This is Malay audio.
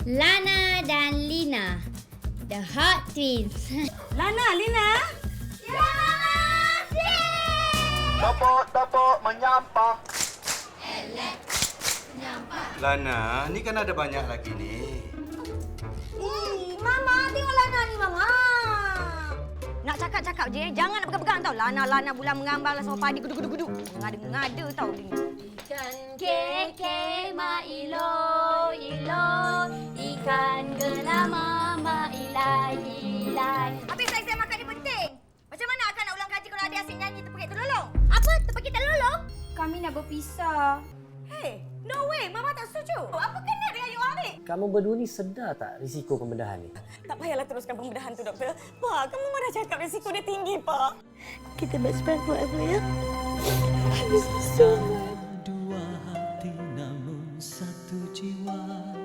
Lana dan Lina. The Hot Twins. Lana, Lina? Ya, Mama! Tepuk menyampah. Nampak. Lana, ni kan ada banyak lagi ni. Mama, tengok Lana ni, Mama. Nak cakap-cakap je, jangan nak pegang-pegang tau. Lana bulan mengambang lah sama padi gudu-gudu-gudu. Ngada-ngada tau dia ni. Ikan keke ma ilo, ikan gelama ma ilai. Habis exam makan ni penting. Macam mana akan nak ulang kaji kalau adik asyik nyanyi terpekik terlolong? Apa? Terpakit tak lolong? Kami nak berpisah. Hey, no way. Mama tak setuju. Apa kena dengan you adik? Kamu berdua ni sedar tak risiko pembedahan ni? Tak payahlah teruskan pembedahan tu, doktor. Pak, kamu dah cakap risiko dia tinggi, Pak. Kita best friend forever ya. Dua hati namun satu jiwa.